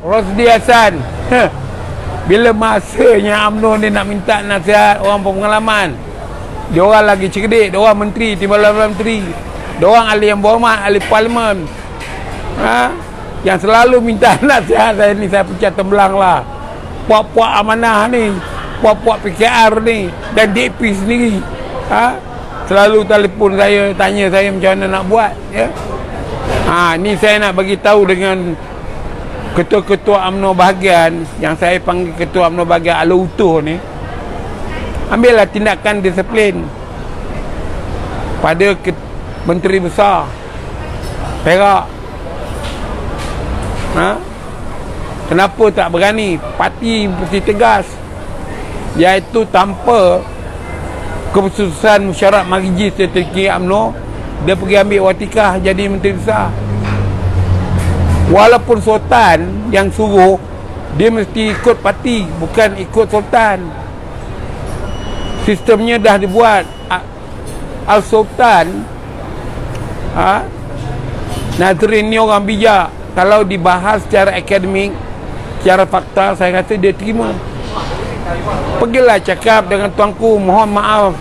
Rosdi Hassan. Bila masanya UMNO ni nak minta nasihat orang berpengalaman, dia orang lagi cerdik, dia orang menteri, timbalan menteri, dia orang ahli yang berhormat, ahli parlimen, yang selalu minta nasihat saya ni, saya pecah tembelang lah. Puak-puak amanah ni, puak-puak PKR ni dan DP sendiri, selalu telefon saya, tanya saya macam mana nak buat, ya. Ni saya nak bagi tahu dengan ketua-ketua UMNO bahagian, yang saya panggil ketua UMNO bahagian ala utuh ni, ambillah tindakan disiplin pada Menteri Besar Perak. Kenapa tak berani? Parti mesti tegas, iaitu tanpa keputusan mesyuarat majlis strategi UMNO, dia pergi ambil watikah jadi Menteri Besar. Walaupun sultan yang suruh, dia mesti ikut parti, bukan ikut sultan. Sistemnya dah dibuat. Al-Sultan Nazrin ni orang bijak. Kalau dibahas secara akademik, secara fakta, saya kata dia terima. Pergilah cakap dengan tuanku, mohon maaf,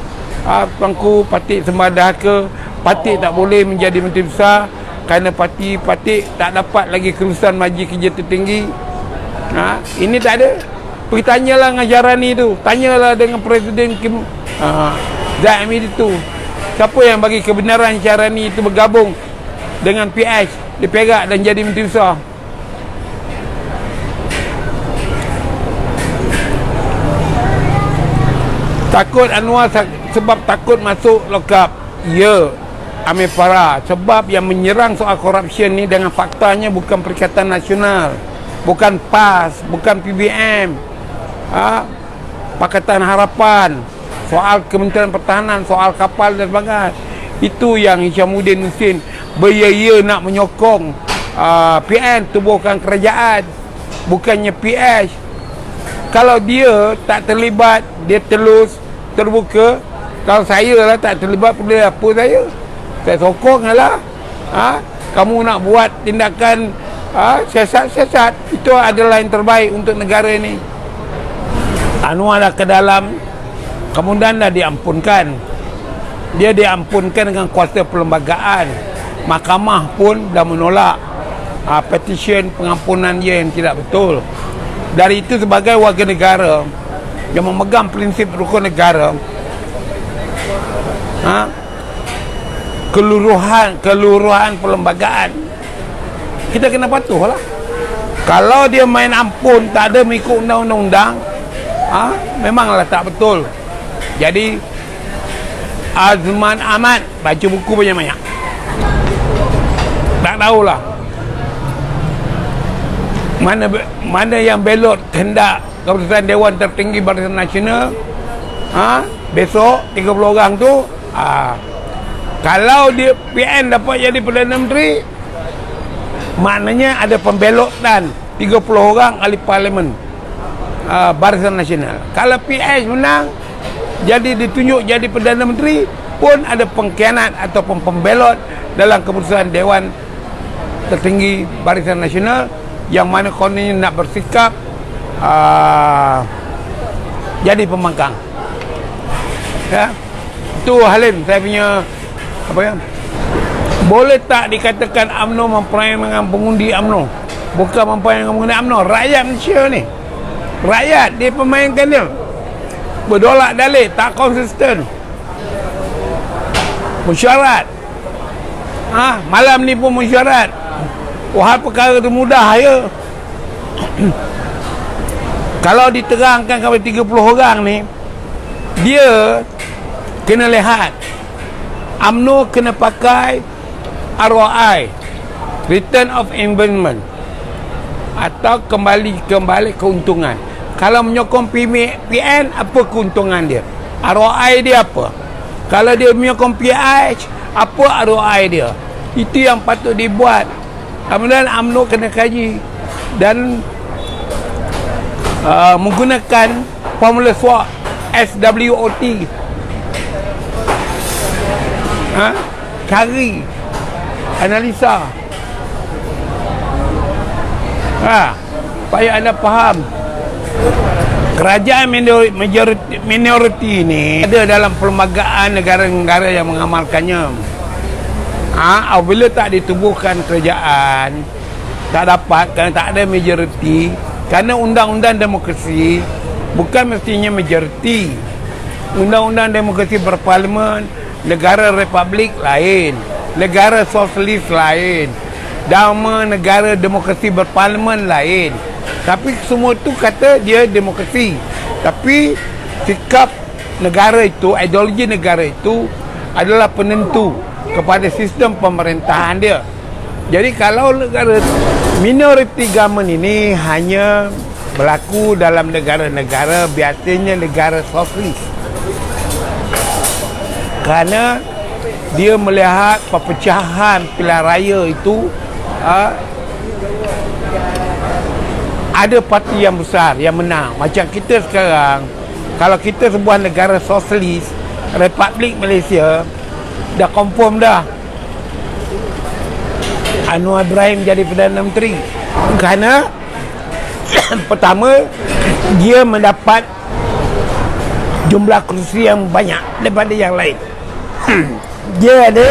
tuanku, Patik Sembadah ke, Patik tak boleh menjadi Menteri Besar kerana Patik tak dapat lagi kelulusan Majlis Kerja Tertinggi. Ini tak ada. Pergi tanyalah dengan Jarani tu, tanyalah dengan Presiden Kim Zaimi itu. Siapa yang bagi kebenaran Jarani itu bergabung dengan PH di Perak dan jadi Menteri Besar? Takut Anwar sebab takut masuk lokap. Ya, Amir Farah, sebab yang menyerang soal korupsi ni dengan faktanya bukan Perikatan Nasional, bukan PAS, bukan PBM, Pakatan Harapan, soal Kementerian Pertahanan, soal kapal dan sebagainya. Itu yang Hishamuddin Hussein beraya nak menyokong PN tubuhkan kerajaan, bukannya PH. Kalau dia tak terlibat, dia terbuka. Kalau saya lah tak terlibat, boleh apa saya? Saya sokong lah. Kamu nak buat tindakan siasat-siasat, itu adalah yang terbaik untuk negara ini. Anwar dah ke dalam, kemudian dah diampunkan. Dia diampunkan dengan kuasa perlembagaan. Mahkamah pun dah menolak petisyen pengampunan dia yang tidak betul. Dari itu, sebagai warga negara yang memegang prinsip rukun negara, keluruhan perlembagaan, kita kena patuh lah. Kalau dia main ampun, tak ada mengikut undang-undang, memanglah tak betul. Jadi Azman Ahmad baca buku banyak-banyak, tak tahulah mana yang belot kehendak keputusan Dewan Tertinggi Barisan Nasional. Besok 30 orang tu, kalau dia PN dapat jadi Perdana Menteri, maknanya ada pembelotan 30 orang ahli parlimen Barisan Nasional. Kalau PH menang, jadi ditunjuk jadi Perdana Menteri, pun ada pengkhianat ataupun pembelot dalam keputusan Dewan Tertinggi Barisan Nasional, yang mana kononnya nak bersikap jadi pembangkang. Ya, itu Halim, saya punya apa ya? Boleh tak dikatakan UMNO mempermainkan dengan pengundi UMNO? Bukan mempermainkan dengan pengundi UMNO, rakyat Malaysia ni. Rakyat dia pemainkan dia. Berdolak dalih, tak konsisten. Mesyuarat. Malam ni pun mesyuarat. Hal perkara tu mudah ya. Kalau diterangkan kepada 30 orang ni, dia kena lihat UMNO kena pakai ROI, Return of Investment, atau kembali keuntungan. Kalau menyokong PN, apa keuntungan dia? ROI dia apa? Kalau dia menyokong PH, apa ROI dia? Itu yang patut dibuat. Kemudian UMNO kena kaji dan menggunakan formula SWOT, SWOT, cari, analisa Supaya anda faham, kerajaan minoriti ini ada dalam perlembagaan negara-negara yang mengamalkannya. Apabila tak ditubuhkan kerajaan, tak dapat, kerana tak ada majoriti, kerana undang-undang demokrasi bukan mestinya majoriti. Undang-undang demokrasi berparlimen, negara republik lain, negara sosialis lain, dama negara demokrasi berparlimen lain. Tapi semua tu kata dia demokrasi, tapi sikap negara itu, ideologi negara itu adalah penentu kepada sistem pemerintahan dia. Jadi kalau negara minority government ini hanya berlaku dalam negara-negara biasanya negara sosialis, kerana dia melihat perpecahan pilihan raya itu ada parti yang besar yang menang. Macam kita sekarang, kalau kita sebuah negara sosialis, Republik Malaysia dah confirm dah Anwar Ibrahim jadi Perdana Menteri, kerana pertama dia mendapat jumlah kursi yang banyak daripada yang lain. Dia ada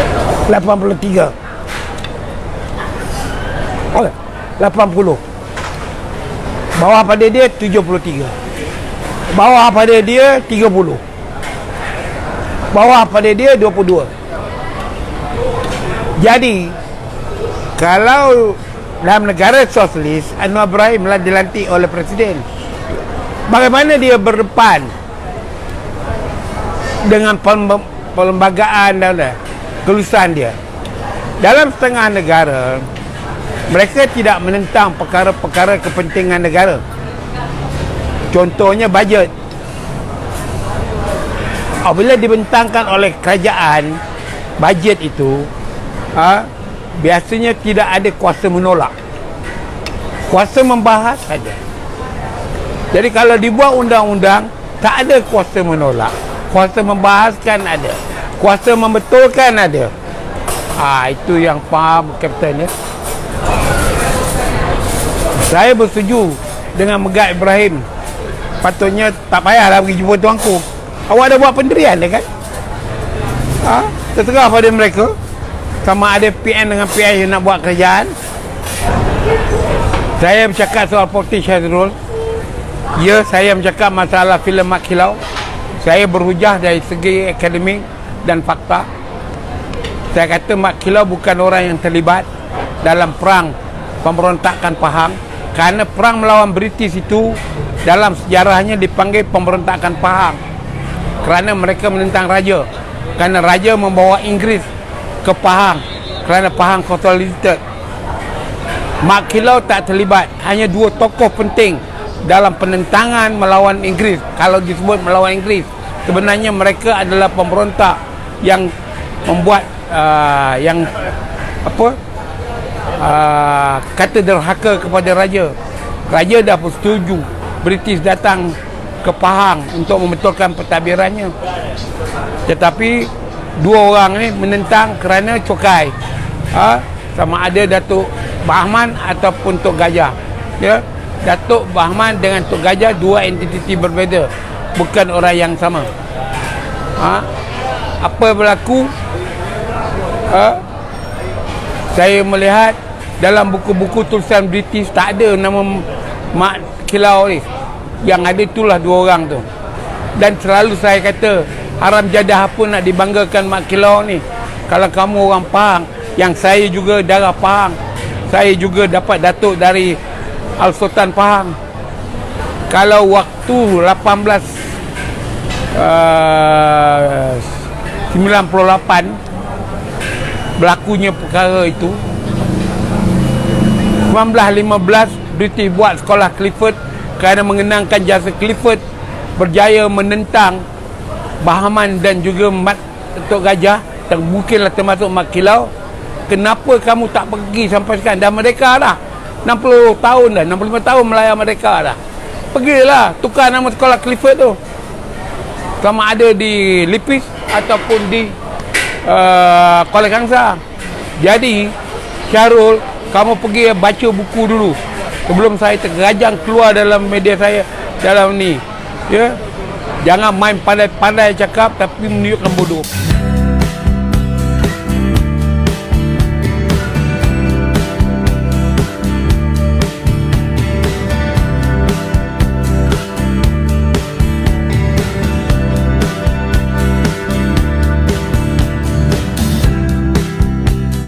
83 80. Bawah pada dia 73. Bawah pada dia 30. Bawah pada dia 22. Jadi kalau dalam negara sosialis, Anwar Ibrahim telah dilantik oleh Presiden, bagaimana dia berdepan dengan perlembagaan dan kelulusan dia? Dalam setengah negara, mereka tidak menentang perkara-perkara kepentingan negara. Contohnya bajet. Apabila dibentangkan oleh kerajaan bajet itu, biasanya tidak ada kuasa menolak, kuasa membahas saja. Jadi kalau dibuat undang-undang, tak ada kuasa menolak, kuasa membahaskan ada, kuasa membetulkan ada. Itu yang faham Kapten ya. Saya bersetuju dengan Megat Ibrahim. Patutnya tak payahlah pergi jumpa tuanku. Awak dah buat pendirian dia kan? Terserah pada mereka, sama ada PN dengan PN yang nak buat kerajaan. Saya bercakap soal politik Syazrul. Ya, saya bercakap masalah filem Mat Kilau. Saya berhujah dari segi akademik dan fakta. Saya kata Mat Kilau bukan orang yang terlibat dalam perang pemberontakan Pahang, kerana perang melawan British itu dalam sejarahnya dipanggil pemberontakan Pahang, kerana mereka menentang raja, kerana raja membawa Inggeris ke Pahang, kerana Pahang consolidated. Mat Kilau tak terlibat. Hanya dua tokoh penting dalam penentangan melawan Inggeris. Kalau disebut melawan Inggeris, sebenarnya mereka adalah pemberontak yang membuat kata derhaka kepada raja. Raja dah bersetuju British datang ke Pahang untuk membetulkan pentadbirannya, tetapi dua orang ni menentang kerana cokai. Sama ada Datuk Bahman ataupun Tok Gajah. Ya, Datuk Bahman dengan Tok Gajah dua entiti berbeza, bukan orang yang sama. Apa berlaku? Saya melihat dalam buku-buku tulisan British tak ada nama Mat Kilau ni. Yang ada itulah dua orang tu. Dan selalu saya kata, haram jadah pun nak dibanggakan Mat Kilau ni. Kalau kamu orang Pahang, yang saya juga darah Pahang, saya juga dapat datuk dari Al-Sultan Pahang. Kalau waktu 98 berlakunya perkara itu, 1915 British buat sekolah Clifford kerana mengenangkan jasa Clifford berjaya menentang Bahman dan juga Mat Tok Gajah, dan mungkinlah termasuk Mat Kilau. Kenapa kamu tak pergi sampai sekarang? Dah merdeka dah, 60 tahun dah, 65 tahun melayar merdeka dah. Pergilah tukar nama sekolah Clifford tu, sama ada di Lipis ataupun di Kuala Kangsar. Jadi Syarul, kamu pergi baca buku dulu sebelum saya tergajang keluar dalam media saya dalam ni, ya. Jangan main pandai-pandai cakap tapi menunjukkan bodoh.